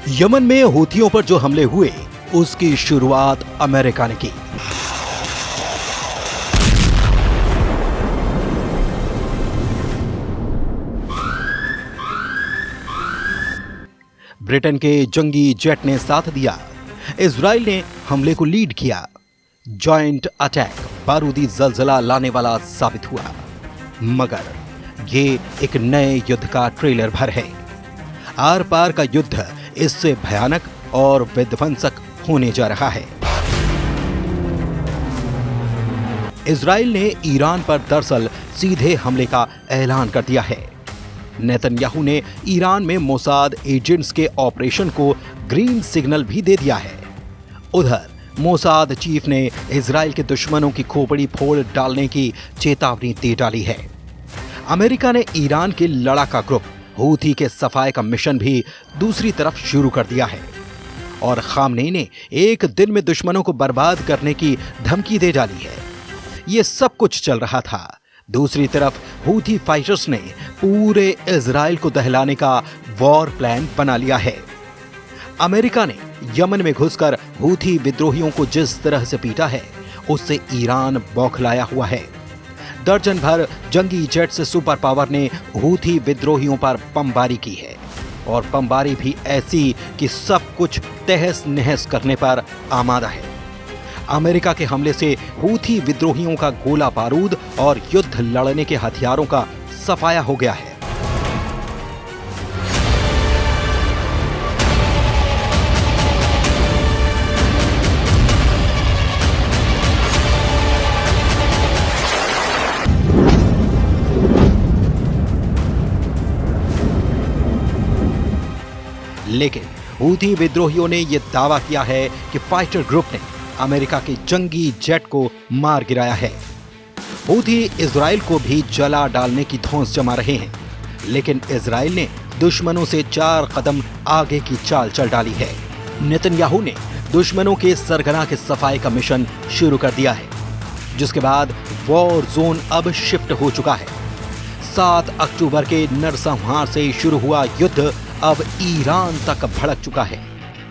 Yemen में हूथियों पर जो हमले हुए उसकी शुरुआत अमेरिका ने की। ब्रिटेन के जंगी जेट ने साथ दिया, इजराइल ने हमले को लीड किया। जॉइंट अटैक बारूदी जलजला लाने वाला साबित हुआ, मगर ये एक नए युद्ध का ट्रेलर भर है। आर पार का युद्ध इससे भयानक और विध्वंसक होने जा रहा है। इजराइल ने ईरान पर दरअसल सीधे हमले का ऐलान कर दिया है। नेतन्याहू ने ईरान में मोसाद एजेंट्स के ऑपरेशन को ग्रीन सिग्नल भी दे दिया है। उधर मोसाद चीफ ने इजराइल के दुश्मनों की खोपड़ी फोड़ डालने की चेतावनी दे डाली है। अमेरिका ने ईरान के लड़ाका ग्रुप हूथी के सफाई का मिशन भी दूसरी तरफ शुरू कर दिया है और खामनेई ने एक दिन में दुश्मनों को बर्बाद करने की धमकी दे डाली है। यह सब कुछ चल रहा था, दूसरी तरफ हूथी फाइटर्स ने पूरे इजराइल को दहलाने का वॉर प्लान बना लिया है। अमेरिका ने यमन में घुसकर हूथी विद्रोहियों को जिस तरह से पीटा है, उससे ईरान बौखलाया हुआ है। दर्जन भर जंगी जेट से सुपर पावर ने हूथी विद्रोहियों पर बमबारी की है और बमबारी भी ऐसी कि सब कुछ तहस नहस करने पर आमादा है। अमेरिका के हमले से हूथी विद्रोहियों का गोला बारूद और युद्ध लड़ने के हथियारों का सफाया हो गया है। लेकिन हूथी विद्रोहियों ने यह दावा किया है कि फाइटर ग्रुप ने अमेरिका के जंगी जेट को मार गिराया है। हूथी इजराइल को भी जला डालने की धौंस जमा रहे हैं, लेकिन इजराइल ने दुश्मनों से 4 कदम आगे की चाल चल डाली है। नेतन्याहू ने दुश्मनों के सरगना के सफाई का मिशन शुरू कर दिया है, जिसके बाद वॉर जोन अब शिफ्ट हो चुका है। 7 अक्टूबर के नरसंहार से शुरू हुआ युद्ध अब ईरान तक भड़क चुका है।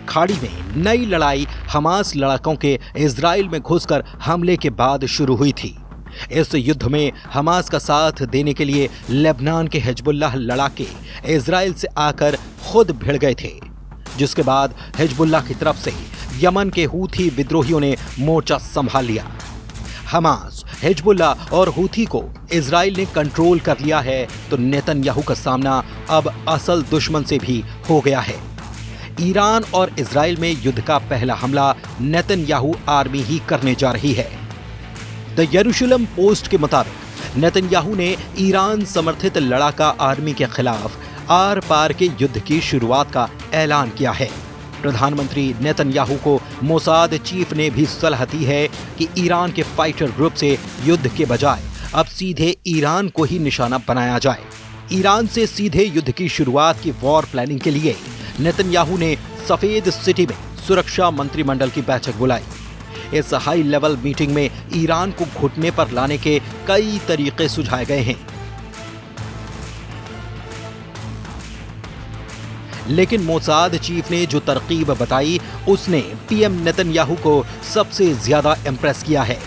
खाड़ी में नई लड़ाई हमास लड़ाकों के इजराइल में घुसकर हमले के बाद शुरू हुई थी। इस युद्ध में हमास का साथ देने के लिए लेबनान के हिजबुल्लाह लड़ाके इजराइल से आकर खुद भिड़ गए थे, जिसके बाद हिजबुल्लाह की तरफ से यमन के हूथी विद्रोहियों ने मोर्चा संभाल लिया। हमास, हिजबुल्लाह और हूथी को इजराइल ने कंट्रोल कर लिया है, तो नेतन्याहू का सामना अब असल दुश्मन से भी हो गया है। ईरान और इजराइल में युद्ध का पहला हमला नेतन्याहू आर्मी ही करने जा रही है। द यरूशलेम पोस्ट के मुताबिक नेतन्याहू ने ईरान समर्थित लड़ाका आर्मी के खिलाफ आर पार के युद्ध की शुरुआत का ऐलान किया है। प्रधानमंत्री नेतन्याहू को मोसाद चीफ ने भी सलाह दी है कि ईरान के फाइटर ग्रुप से युद्ध के बजाय अब सीधे ईरान को ही निशाना बनाया जाए। ईरान से सीधे युद्ध की शुरुआत की वॉर प्लानिंग के लिए नेतन्याहू ने सफेद सिटी में सुरक्षा मंत्रिमंडल की बैठक बुलाई। इस हाई लेवल मीटिंग में ईरान को घुटने पर लाने के कई तरीके सुझाए गए हैं, लेकिन मोसाद चीफ ने जो तरकीब बताई उसने पीएम नेतन्याहू को सबसे ज्यादा इंप्रेस किया है।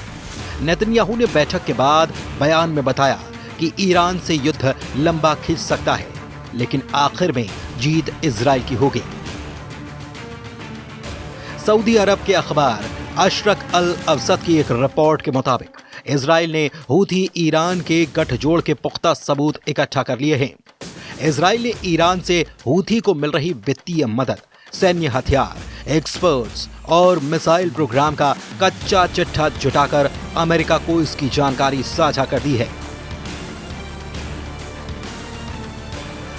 नेतन्याहू ने बैठक के बाद बयान में बताया कि ईरान से युद्ध लंबा खिंच सकता है, लेकिन आखिर में जीत इजराइल की होगी। सऊदी अरब के अखबार अशरक अल अवसत की एक रिपोर्ट के मुताबिक इजराइल ने हूथी ईरान के गठजोड़ के पुख्ता सबूत इकट्ठा कर लिए हैं। इजराइल ने ईरान से हूथी को मिल रही वित्तीय मदद, सैन्य हथियार, एक्सपर्ट्स और मिसाइल प्रोग्राम का कच्चा चिट्ठा जुटाकर अमेरिका को इसकी जानकारी साझा कर दी है।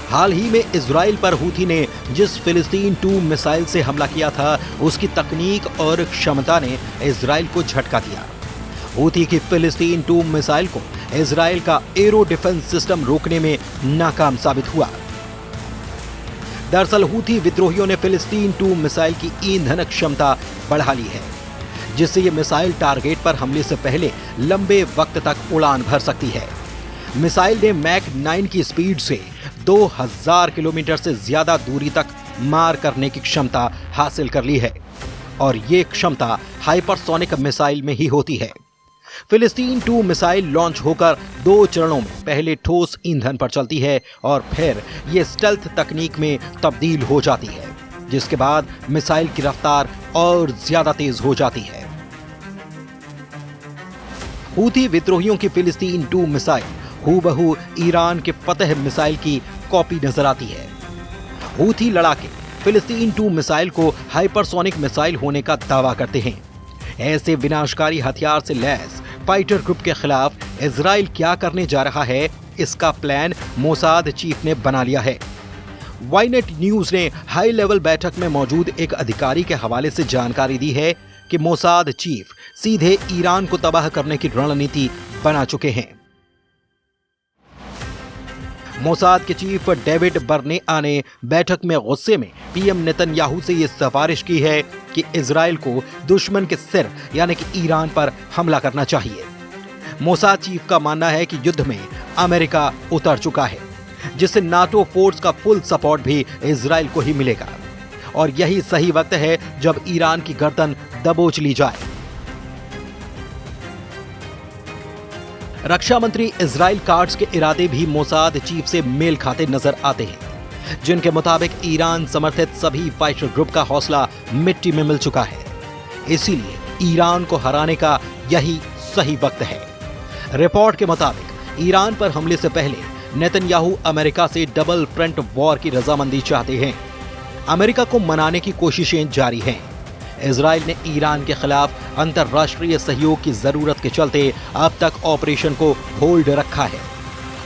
हाल ही में इजराइल पर हूथी ने जिस फिलिस्तीन 2 मिसाइल से हमला किया था, उसकी तकनीक और क्षमता ने इजराइल को झटका दिया। हूथी की फिलिस्तीन 2 मिसाइल को इजराइल का एरो डिफेंस सिस्टम रोकने में नाकाम साबित हुआ। दरअसल हूथी विद्रोहियों ने फिलिस्तीन 2 मिसाइल की ईंधन क्षमता बढ़ा ली है, जिससे ये मिसाइल टारगेट पर हमले से पहले लंबे वक्त तक उड़ान भर सकती है। मिसाइल ने मैक 9 की स्पीड से 2000 किलोमीटर से ज्यादा दूरी तक मार करने की क्षमता हासिल कर ली है और ये क्षमता हाइपरसोनिक मिसाइल में ही होती है। फिलिस्तीन 2 मिसाइल लॉन्च होकर 2 चरणों में पहले ठोस ईंधन पर चलती है और फिर ये स्टेल्थ तकनीक में तब्दील हो जाती है, जिसके बाद मिसाइल की रफ्तार और ज्यादा तेज हो जाती है। हूथी विद्रोहियों की फिलिस्तीन 2 मिसाइल हूबहू ईरान के फतह मिसाइल की कॉपी नजर आती है। हूथी लड़ाके फिलिस्तीन 2 मिसाइल को हाइपरसोनिक मिसाइल होने का दावा करते हैं। ऐसे विनाशकारी हथियार से लैस फाइटर ग्रुप के खिलाफ इजराइल क्या करने जा रहा है, इसका प्लान मोसाद चीफ ने बना लिया है। वाईनेट न्यूज ने हाई लेवल बैठक में मौजूद एक अधिकारी के हवाले से जानकारी दी है कि मोसाद चीफ सीधे ईरान को तबाह करने की रणनीति बना चुके हैं। मोसाद के चीफ डेविड बर्नेआ ने बैठक में गुस्से में पीएम नेतन्याहू से यह सिफारिश की है कि इजराइल को दुश्मन के सिर यानी कि ईरान पर हमला करना चाहिए। मोसाद चीफ का मानना है कि युद्ध में अमेरिका उतर चुका है, जिससे नाटो फोर्स का फुल सपोर्ट भी इजराइल को ही मिलेगा और यही सही वक्त है जब ईरान की गर्दन दबोच ली जाए। रक्षा मंत्री इजराइल काट्स के इरादे भी मोसाद चीफ से मेल खाते नजर आते हैं, जिनके मुताबिक ईरान समर्थित सभी फाइटर ग्रुप का हौसला मिट्टी में मिल चुका है। इसीलिए ईरान को हराने का यही सही वक्त है। रिपोर्ट के मुताबिक ईरान पर हमले से पहले नेतन्याहू अमेरिका से डबल फ्रंट वॉर की रजामंदी चाहते हैं। अमेरिका को मनाने की कोशिशें जारी हैं। इजराइल ने ईरान के खिलाफ अंतर्राष्ट्रीय सहयोग की जरूरत के चलते अब तक ऑपरेशन को होल्ड रखा है।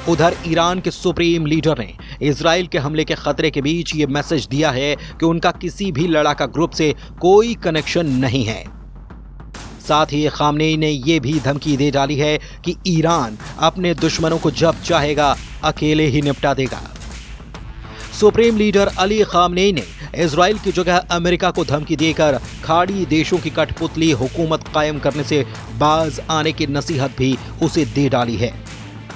उधर ईरान के सुप्रीम लीडर ने इजराइल के हमले के खतरे के बीच ये मैसेज दिया है कि उनका किसी भी लड़ाका ग्रुप से कोई कनेक्शन नहीं है। साथ ही खामनेई ने यह भी धमकी दे डाली है कि ईरान अपने दुश्मनों को जब चाहेगा अकेले ही निपटा देगा। सुप्रीम लीडर अली खामनेई ने इजराइल की जगह अमेरिका को धमकी देकर खाड़ी देशों की कठपुतली हुकूमत कायम करने से बाज आने की नसीहत भी उसे दे डाली है।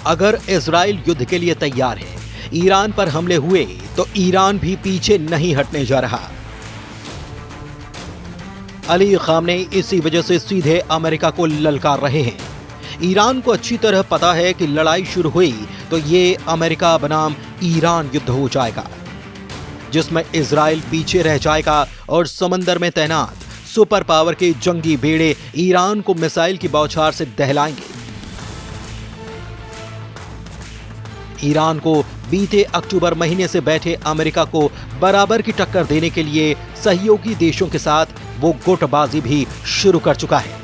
अगर इजराइल युद्ध के लिए तैयार है, ईरान पर हमले हुए तो ईरान भी पीछे नहीं हटने जा रहा। अली खामनेई इसी वजह से सीधे अमेरिका को ललकार रहे हैं। ईरान को अच्छी तरह पता है कि लड़ाई शुरू हुई तो ये अमेरिका बनाम ईरान युद्ध हो जाएगा, जिसमें इजराइल पीछे रह जाएगा और समंदर में तैनात सुपर पावर के जंगी बेड़े ईरान को मिसाइल की बौछार से दहलाएंगे। ईरान को बीते अक्टूबर महीने से बैठे अमेरिका को बराबर की टक्कर देने के लिए सहयोगी देशों के साथ वो गुटबाजी भी शुरू कर चुका है।